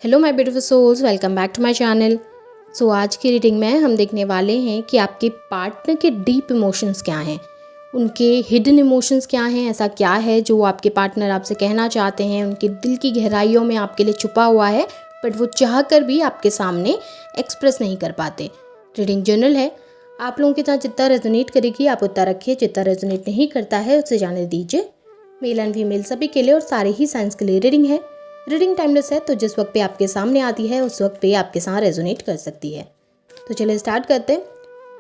Hello my beautiful souls, welcome back to my channel. So आज की reading में हम देखने वाले हैं कि आपके पार्टनर के डीप इमोशंस क्या हैं, उनके हिडन इमोशंस क्या हैं। ऐसा क्या है जो आपके पार्टनर आपसे कहना चाहते हैं, उनके दिल की गहराइयों में आपके लिए छुपा हुआ है, बट वो चाह कर भी आपके सामने एक्सप्रेस नहीं कर पाते। रीडिंग जनरल है, आप लोगों के साथ जितना रेजोनेट करेगी आप उतना रखिए, जितना रेजोनेट नहीं करता है उसे जाने दीजिए। मेल एंड फीमेल सभी के लिए और सारे ही साइंस के लिए रीडिंग है। रीडिंग टाइमलेस है, तो जिस वक्त पे आपके सामने आती है उस वक्त पे आपके साथ रेजोनेट कर सकती है। तो चलिए स्टार्ट करते हैं।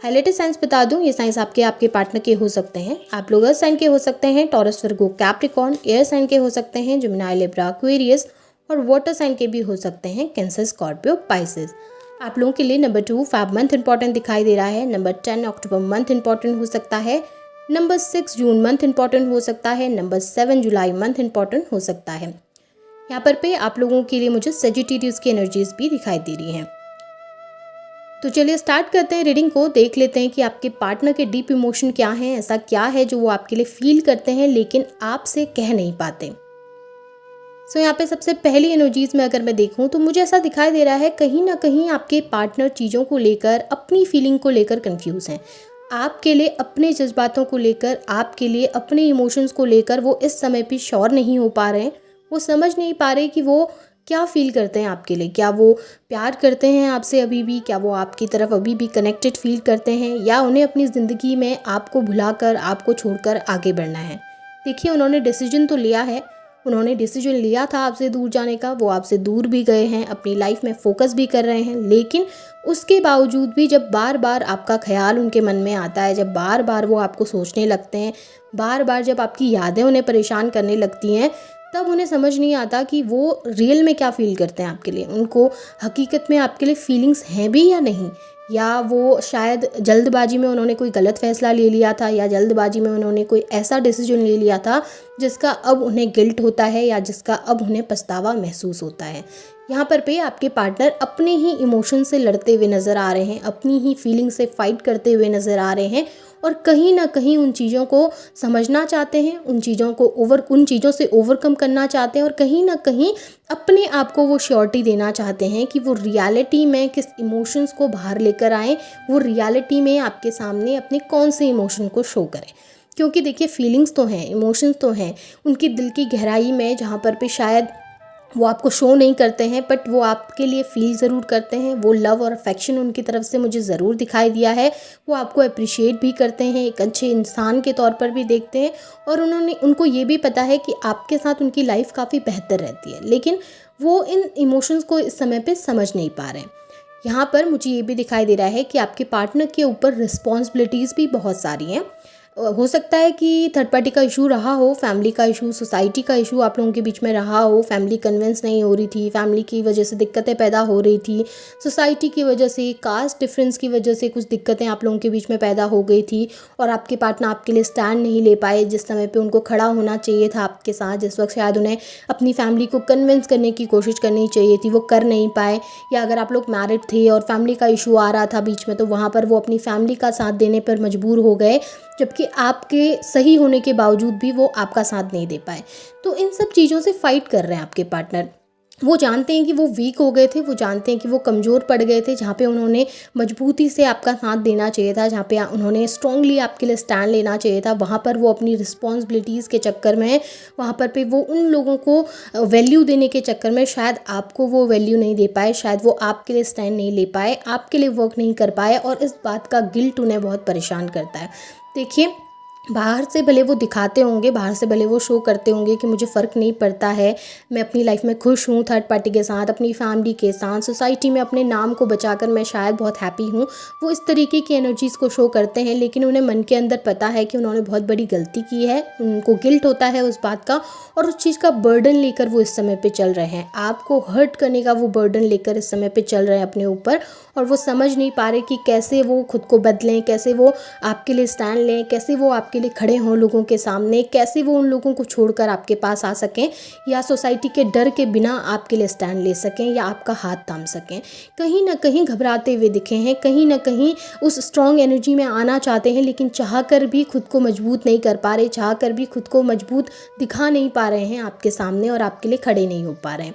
हाईलाइटेड साइंस बता दूं, ये साइंस आपके पार्टनर के हो सकते हैं। आप लोग अर्थ साइन के हो सकते हैं, टॉरस, वर्गो, कैप्रिकॉर्न। एयर साइन के हो सकते हैं, जेमिनी, लिब्रा, एक्वेरियस। और वाटर साइन के भी हो सकते हैं, कैंसर, स्कॉर्पियो, पाइसेस। आप लोगों के लिए नंबर 2 फैब मंथ इंपॉर्टेंट दिखाई दे रहा है। नंबर 10 अक्टूबर मंथ इंपॉर्टेंट हो सकता है। नंबर 6 जून मंथ इंपॉर्टेंट हो सकता है। नंबर 7 जुलाई मंथ इंपॉर्टेंट हो सकता है। यहाँ पर पे आप लोगों के लिए मुझे सेजिटेरियस की एनर्जीज भी दिखाई दे रही हैं। तो चलिए स्टार्ट करते हैं रीडिंग को। देख लेते हैं कि आपके पार्टनर के डीप इमोशन क्या हैं, ऐसा क्या है जो वो आपके लिए फील करते हैं लेकिन आपसे कह नहीं पाते। सो यहाँ पे सबसे पहली एनर्जीज में अगर मैं देखूँ तो मुझे ऐसा दिखाई दे रहा है, कहीं ना कहीं आपके पार्टनर चीज़ों को लेकर, अपनी फीलिंग को लेकर कंफ्यूज हैं। आपके लिए अपने जज्बातों को लेकर, आपके लिए अपने इमोशंस को लेकर वो इस समय पे श्योर नहीं हो पा रहे हैं। वो समझ नहीं पा रहे कि वो क्या फील करते हैं आपके लिए। क्या वो प्यार करते हैं आपसे अभी भी, क्या वो आपकी तरफ अभी भी कनेक्टेड फील करते हैं, या उन्हें अपनी ज़िंदगी में आपको भुलाकर, आपको छोड़कर आगे बढ़ना है। देखिए, उन्होंने डिसीजन तो लिया है, उन्होंने डिसीजन लिया था आपसे दूर जाने का, वो आपसे दूर भी गए हैं, अपनी लाइफ में फोकस भी कर रहे हैं। लेकिन उसके बावजूद भी जब बार बार आपका ख्याल उनके मन में आता है, जब बार बार वो आपको सोचने लगते हैं, बार बार जब आपकी यादें उन्हें परेशान करने लगती हैं, तब उन्हें समझ नहीं आता कि वो रियल में क्या फ़ील करते हैं आपके लिए। उनको हकीकत में आपके लिए फीलिंग्स हैं भी या नहीं, या वो शायद जल्दबाजी में उन्होंने कोई गलत फ़ैसला ले लिया था, या जल्दबाजी में उन्होंने कोई ऐसा डिसीजन ले लिया था जिसका अब उन्हें गिल्ट होता है, या जिसका अब उन्हें पछतावा महसूस होता है। यहाँ पर पे आपके पार्टनर अपने ही इमोशन से लड़ते हुए नज़र आ रहे हैं, अपनी ही फीलिंग से फाइट करते हुए नज़र आ रहे हैं, और कहीं ना कहीं उन चीज़ों को समझना चाहते हैं, उन चीज़ों से ओवरकम करना चाहते हैं, और कहीं ना कहीं अपने आप को वो श्योरिटी देना चाहते हैं कि वो रियलिटी में किस इमोशंस को बाहर लेकर आएँ, वो रियलिटी में आपके सामने अपने कौन से इमोशन को शो करें। क्योंकि देखिए, फीलिंग्स तो हैं, इमोशंस तो हैं उनकी दिल की गहराई में, जहाँ पर पे शायद वो आपको शो नहीं करते हैं, बट वो आपके लिए फील ज़रूर करते हैं। वो लव और अफेक्शन उनकी तरफ से मुझे ज़रूर दिखाई दिया है। वो आपको अप्रिशिएट भी करते हैं, एक अच्छे इंसान के तौर पर भी देखते हैं, और उनको ये भी पता है कि आपके साथ उनकी लाइफ काफ़ी बेहतर रहती है। लेकिन वो इन इमोशंस को इस समय पे समझ नहीं पा रहे हैं। यहाँ पर मुझे ये भी दिखाई दे रहा है कि आपके पार्टनर के ऊपर रिस्पॉन्सिबिलिटीज़ भी बहुत सारी हैं। हो सकता है कि थर्ड पार्टी का इशू रहा हो, फैमिली का इशू, सोसाइटी का इशू आप लोगों के बीच में रहा हो। फैमिली कन्विंस नहीं हो रही थी, फैमिली की वजह से दिक्कतें पैदा हो रही थी, सोसाइटी की वजह से, कास्ट डिफरेंस की वजह से कुछ दिक्कतें आप लोगों के बीच में पैदा हो गई थी, और आपके पार्टनर आपके लिए स्टैंड नहीं ले पाए जिस समय पे उनको खड़ा होना चाहिए था आपके साथ। जिस वक्त शायद उन्हें अपनी फैमिली को कन्विंस करने की कोशिश करनी चाहिए थी, वो कर नहीं पाए। या अगर आप लोग मैरिड थे और फैमिली का इशू आ रहा था बीच में, तो वहाँ पर वो अपनी फैमिली का साथ देने पर मजबूर हो गए, जबकि आपके सही होने के बावजूद भी वो आपका साथ नहीं दे पाए। तो इन सब चीज़ों से फाइट कर रहे हैं आपके पार्टनर। वो जानते हैं कि वो वीक हो गए थे, वो जानते हैं कि वो कमज़ोर पड़ गए थे, जहाँ पे उन्होंने मजबूती से आपका साथ देना चाहिए था, जहाँ पे उन्होंने स्ट्रांगली आपके लिए स्टैंड लेना चाहिए था, वहाँ पर वो अपनी रिस्पॉन्सिबिलिटीज़ के चक्कर में, वहाँ पर पे वो उन लोगों को वैल्यू देने के चक्कर में शायद आपको वो वैल्यू नहीं दे पाए, शायद वो आपके लिए स्टैंड नहीं ले पाए, आपके लिए वर्क नहीं कर पाए, और इस बात का गिल्ट उन्हें बहुत परेशान करता है। देखिए, बाहर से भले वो दिखाते होंगे, बाहर से भले वो शो करते होंगे कि मुझे फ़र्क नहीं पड़ता है, मैं अपनी लाइफ में खुश हूँ, थर्ड पार्टी के साथ, अपनी फैमिली के साथ, सोसाइटी में अपने नाम को बचाकर मैं शायद बहुत हैप्पी हूँ। वो इस तरीके की एनर्जीज़ को शो करते हैं, लेकिन उन्हें मन के अंदर पता है कि उन्होंने बहुत बड़ी गलती की है, उनको गिल्ट होता है उस बात का, और उस चीज़ का बर्डन लेकर वो इस समय पर चल रहे हैं। आपको हर्ट करने का वो बर्डन लेकर इस समय पर चल रहे हैं अपने ऊपर, और वो समझ नहीं पा रहे कि कैसे वो खुद को बदलें, कैसे वो आपके लिए स्टैंड लें, कैसे वो आपके लिए खड़े हों लोगों के सामने, कैसे वो उन लोगों को छोड़कर आपके पास आ सकें, या सोसाइटी के डर के बिना आपके लिए स्टैंड ले सकें, या आपका हाथ थाम सकें। कहीं ना कहीं घबराते हुए दिखे हैं, कहीं ना कहीं उस स्ट्रॉन्ग एनर्जी में आना चाहते हैं, लेकिन चाह कर भी खुद को मजबूत नहीं कर पा रहे, चाह कर भी खुद को मजबूत दिखा नहीं पा रहे हैं आपके सामने, और आपके लिए खड़े नहीं हो पा रहे हैं।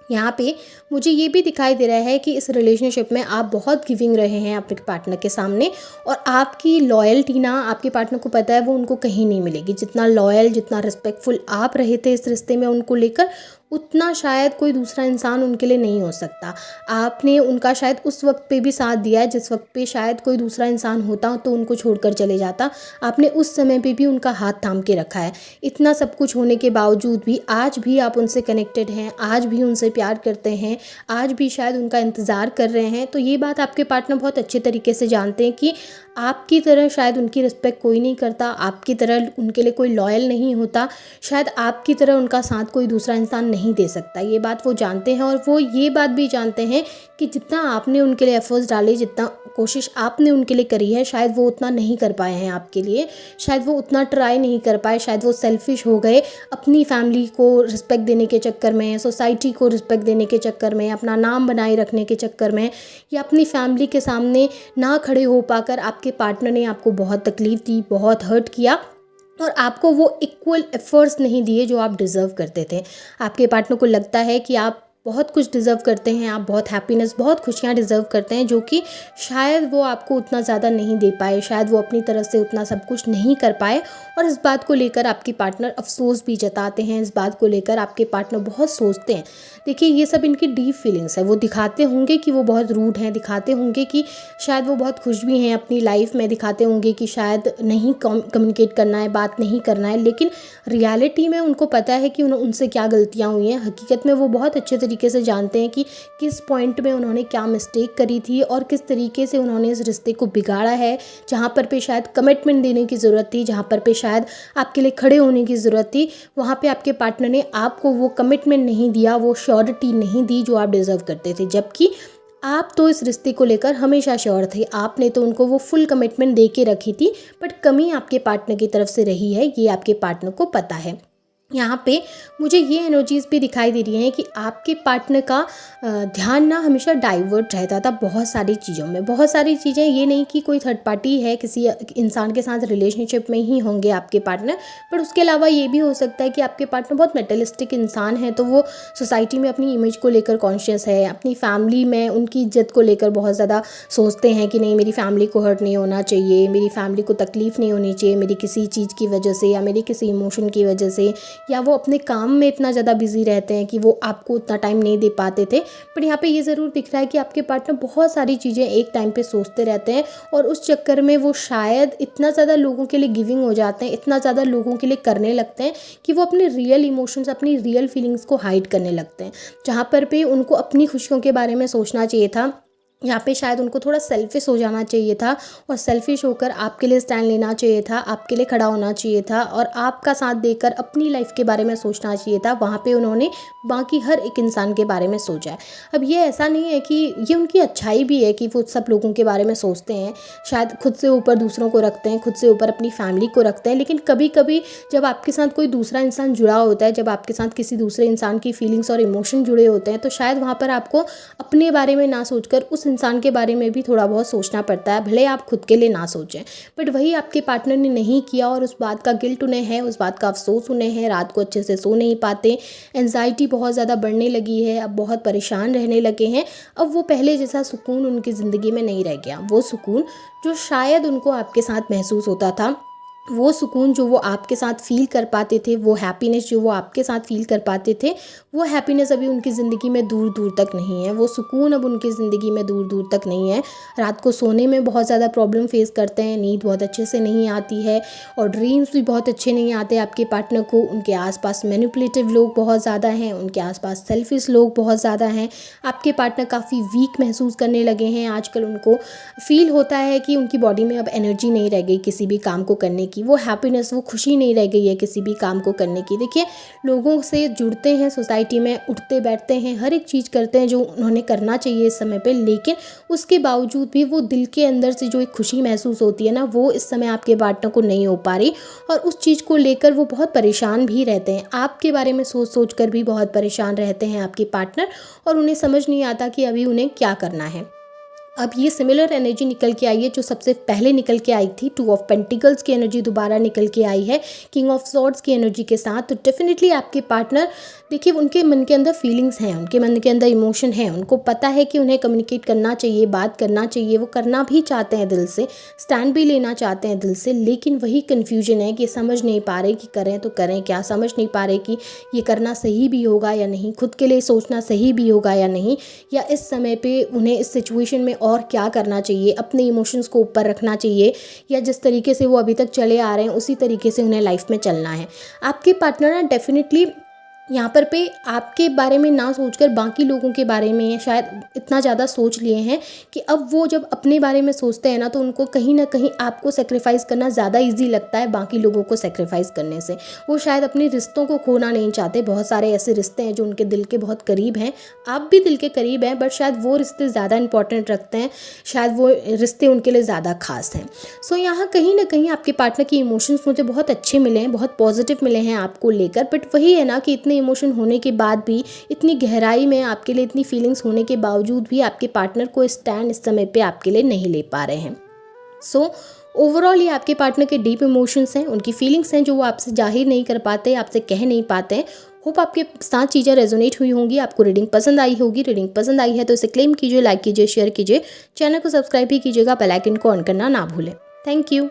यहाँ पे मुझे ये भी दिखाई दे रहा है कि इस रिलेशनशिप में आप बहुत गिविंग रहे हैं आपके पार्टनर के सामने, और आपकी लॉयल्टी ना आपके पार्टनर को पता है वो उनको कहीं नहीं मिलेगी। जितना लॉयल, जितना रिस्पेक्टफुल आप रहे थे इस रिश्ते में उनको लेकर, उतना शायद कोई दूसरा इंसान उनके लिए नहीं हो सकता। आपने उनका शायद उस वक्त पे भी साथ दिया है जिस वक्त पे शायद कोई दूसरा इंसान होता तो उनको छोड़कर चले जाता। आपने उस समय पे भी उनका हाथ थाम के रखा है। इतना सब कुछ होने के बावजूद भी आज भी आप उनसे कनेक्टेड हैं, आज भी उनसे प्यार करते हैं, आज भी शायद उनका इंतज़ार कर रहे हैं। तो ये बात आपके पार्टनर बहुत अच्छे तरीके से जानते हैं कि आपकी तरह शायद उनकी रिस्पेक्ट कोई नहीं करता, आपकी तरह उनके लिए कोई लॉयल नहीं होता, शायद आपकी तरह उनका साथ कोई दूसरा इंसान नहीं दे सकता। ये बात वो जानते हैं, और वो ये बात भी जानते हैं कि जितना आपने उनके लिए एफर्ट्स डाले, जितना कोशिश आपने उनके लिए करी है, शायद वो उतना नहीं कर पाए हैं आपके लिए, शायद वो उतना ट्राई नहीं कर पाए, शायद वो सेल्फिश हो गए अपनी फैमिली को रिस्पेक्ट देने के चक्कर में, सोसाइटी को रिस्पेक्ट देने के चक्कर में, अपना नाम बनाए रखने के चक्कर में, या अपनी फैमिली के सामने ना खड़े हो पाकर आपके पार्टनर ने आपको बहुत तकलीफ़ दी, बहुत हर्ट किया, और आपको वो इक्वल एफर्ट्स नहीं दिए जो आप डिज़र्व करते थे। आपके पार्टनर को लगता है कि आप बहुत कुछ डिज़र्व करते हैं, आप बहुत हैप्पीनेस, बहुत खुशियाँ डिज़र्व करते हैं, जो कि शायद वो आपको उतना ज़्यादा नहीं दे पाए, शायद वो अपनी तरफ से उतना सब कुछ नहीं कर पाए। और इस बात को लेकर आपके पार्टनर अफसोस भी जताते हैं, इस बात को लेकर आपके पार्टनर बहुत सोचते हैं। देखिए, ये सब इनकी डीप फीलिंग्स है। वो दिखाते होंगे कि वो बहुत रूड हैं, दिखाते होंगे कि शायद वो बहुत खुश भी हैं अपनी लाइफ में, दिखाते होंगे कि शायद नहीं कम्युनिकेट करना है, बात नहीं करना है, लेकिन रियलिटी में उनको पता है कि उनसे क्या गलतियाँ हुई हैं। हकीकत में वो बहुत अच्छे तरीके से जानते हैं कि किस पॉइंट में उन्होंने क्या मिस्टेक करी थी और किस तरीके से उन्होंने इस रिश्ते को बिगाड़ा है। जहाँ पर पे शायद कमिटमेंट देने की ज़रूरत थी, जहाँ पर पे शायद आपके लिए खड़े होने की ज़रूरत थी, वहाँ पे आपके पार्टनर ने आपको वो कमिटमेंट नहीं दिया, वो श्योरिटी नहीं दी जो आप डिज़र्व करते थे। जबकि आप तो इस रिश्ते को लेकर हमेशा श्योर थे, आपने तो उनको वो फुल कमिटमेंट दे के रखी थी, बट कमी आपके पार्टनर की तरफ से रही है, ये आपके पार्टनर को पता है। यहाँ पे मुझे ये एनर्जीज़ भी दिखाई दे रही हैं कि आपके पार्टनर का ध्यान ना हमेशा डाइवर्ट रहता था बहुत सारी चीज़ों में। बहुत सारी चीज़ें, ये नहीं कि कोई थर्ड पार्टी है, किसी इंसान के साथ रिलेशनशिप में ही होंगे आपके पार्टनर, पर उसके अलावा ये भी हो सकता है कि आपके पार्टनर बहुत मेटलिस्टिक इंसान है, तो वो सोसाइटी में अपनी इमेज को लेकर कॉन्शियस है, अपनी फैमिली में उनकी इज्जत को लेकर बहुत ज़्यादा सोचते हैं कि नहीं, मेरी फैमिली को हर्ट नहीं होना चाहिए, मेरी फैमिली को तकलीफ़ नहीं होनी चाहिए मेरी किसी चीज़ की वजह से या मेरी किसी इमोशन की वजह से, या वो अपने काम में इतना ज़्यादा बिजी रहते हैं कि वो आपको उतना टाइम नहीं दे पाते थे। पर यहाँ पे ये ज़रूर दिख रहा है कि आपके पार्टनर बहुत सारी चीज़ें एक टाइम पे सोचते रहते हैं, और उस चक्कर में वो शायद इतना ज़्यादा लोगों के लिए गिविंग हो जाते हैं, इतना ज़्यादा लोगों के लिए करने लगते हैं कि वो अपने रियल इमोशंस, अपनी रियल फीलिंग्स को हाइड करने लगते हैं। जहाँ पर पे उनको अपनी खुशियों के बारे में सोचना चाहिए था, यहाँ पे शायद उनको थोड़ा सेल्फिश हो जाना चाहिए था, और सेल्फिश होकर आपके लिए स्टैंड लेना चाहिए था, आपके लिए खड़ा होना चाहिए था, और आपका साथ देकर अपनी लाइफ के बारे में सोचना चाहिए था। वहाँ पे उन्होंने बाकी हर एक इंसान के बारे में सोचा है। अब ये ऐसा नहीं है कि ये उनकी अच्छाई भी है कि वो सब लोगों के बारे में सोचते हैं, शायद खुद से ऊपर दूसरों को रखते हैं, खुद से ऊपर अपनी फैमिली को रखते हैं, लेकिन कभी कभी जब आपके साथ कोई दूसरा इंसान जुड़ा होता है, जब आपके साथ किसी दूसरे इंसान की फीलिंग्स और इमोशन जुड़े होते हैं, तो शायद वहाँ पर आपको अपने बारे में ना सोचकर उस इंसान के बारे में भी थोड़ा बहुत सोचना पड़ता है, भले आप खुद के लिए ना सोचें। बट वही आपके पार्टनर ने नहीं किया, और उस बात का गिल्ट उन्हें है, उस बात का अफसोस उन्हें है, रात को अच्छे से सो नहीं पाते, एंजाइटी बहुत ज़्यादा बढ़ने लगी है, अब बहुत परेशान रहने लगे हैं। अब वो पहले जैसा सुकून उनकी ज़िंदगी में नहीं रह गया, वो सुकून जो शायद उनको आपके साथ महसूस होता था, वो सुकून जो वो आपके साथ फ़ील कर पाते थे, वो हैप्पीनेस जो वो आपके साथ फ़ील कर पाते थे, वो हैप्पीनेस अभी उनकी ज़िंदगी में दूर दूर तक नहीं है, वो सुकून अब उनकी ज़िंदगी में दूर दूर तक नहीं है। रात को सोने में बहुत ज़्यादा प्रॉब्लम फेस करते हैं, नींद बहुत अच्छे से नहीं आती है, और ड्रीम्स भी बहुत अच्छे नहीं आते आपके पार्टनर को। उनके आसपास मैनिपुलेटिव लोग बहुत ज़्यादा हैं, उनके आसपास सेल्फिश लोग बहुत ज़्यादा हैं। आपके पार्टनर काफ़ी वीक महसूस करने लगे हैं आजकल, उनको फ़ील होता है कि उनकी बॉडी में अब एनर्जी नहीं रह गई किसी भी काम को करने की, वो हैप्पीनेस, वो खुशी नहीं रह गई है किसी भी काम को करने की। देखिए, लोगों से जुड़ते हैं, सोसाइटी में उठते बैठते हैं, हर एक चीज़ करते हैं जो उन्होंने करना चाहिए इस समय पे, लेकिन उसके बावजूद भी वो दिल के अंदर से जो एक खुशी महसूस होती है ना, वो इस समय आपके पार्टनर को नहीं हो पा रही, और उस चीज़ को लेकर वो बहुत परेशान भी रहते हैं। आपके बारे में सोच सोच कर भी बहुत परेशान रहते हैं आपके पार्टनर, और उन्हें समझ नहीं आता कि अभी उन्हें क्या करना है। अब ये सिमिलर एनर्जी निकल के आई है जो सबसे पहले निकल के आई थी। 2 ऑफ पेंटिकल्स की एनर्जी दोबारा निकल के आई है किंग ऑफ सॉर्ड्स की एनर्जी के साथ। तो डेफिनेटली आपके पार्टनर, देखिए, उनके मन के अंदर फीलिंग्स हैं, उनके मन के अंदर इमोशन है, उनको पता है कि उन्हें कम्युनिकेट करना चाहिए, बात करना चाहिए, वो करना भी चाहते हैं दिल से, स्टैंड भी लेना चाहते हैं दिल से, लेकिन वही कन्फ्यूजन है कि समझ नहीं पा रहे कि करें तो करें क्या, समझ नहीं पा रहे कि ये करना सही भी होगा या नहीं, खुद के लिए सोचना सही भी होगा या नहीं, या इस समय पे उन्हें इस सिचुएशन में और क्या करना चाहिए, अपने इमोशंस को ऊपर रखना चाहिए, या जिस तरीके से वो अभी तक चले आ रहे हैं उसी तरीके से उन्हें लाइफ में चलना है। आपके पार्टनर ना डेफिनेटली यहाँ पर पे आपके बारे में ना सोचकर बाकी लोगों के बारे में शायद इतना ज़्यादा सोच लिए हैं कि अब वो जब अपने बारे में सोचते हैं ना, तो उनको कहीं ना कहीं आपको सेक्रीफाइस करना ज़्यादा इजी लगता है बाकी लोगों को सेक्रीफाइस करने से। वो शायद अपने रिश्तों को खोना नहीं चाहते। बहुत सारे ऐसे रिश्ते हैं जो उनके दिल के बहुत करीब हैं, आप भी दिल के करीब हैं, बट शायद वो रिश्ते ज़्यादा इंपॉर्टेंट रखते हैं, शायद वो रिश्ते उनके लिए ज़्यादा खास हैं। सो यहाँ कहीं ना कहीं आपके पार्टनर के इमोशंस मुझे बहुत अच्छे मिले हैं, बहुत पॉजिटिव मिले हैं आपको लेकर। बट वही है ना कि इतने इमोशन होने के बाद भी, इतनी गहराई में आपके लिए इतनी फीलिंग्स होने के बावजूद भी आपके पार्टनर को स्टैंड इस समय पे आपके लिए नहीं ले पा रहे हैं। सो ओवरऑल ये आपके पार्टनर के डीप इमोशंस हैं, उनकी फीलिंग्स हैं जो वो आपसे जाहिर नहीं कर पाते, आपसे कह नहीं पाते हैं। होप आपके साथ चीज़ें रेजोनेट हुई होंगी, आपको रीडिंग पसंद आई होगी। रीडिंग पसंद आई है तो इसे क्लेम कीजिए, लाइक कीजिए, शेयर कीजिए, चैनल को सब्सक्राइब भी कीजिएगा, बेल आइकन को ऑन करना ना भूलें। Thank you.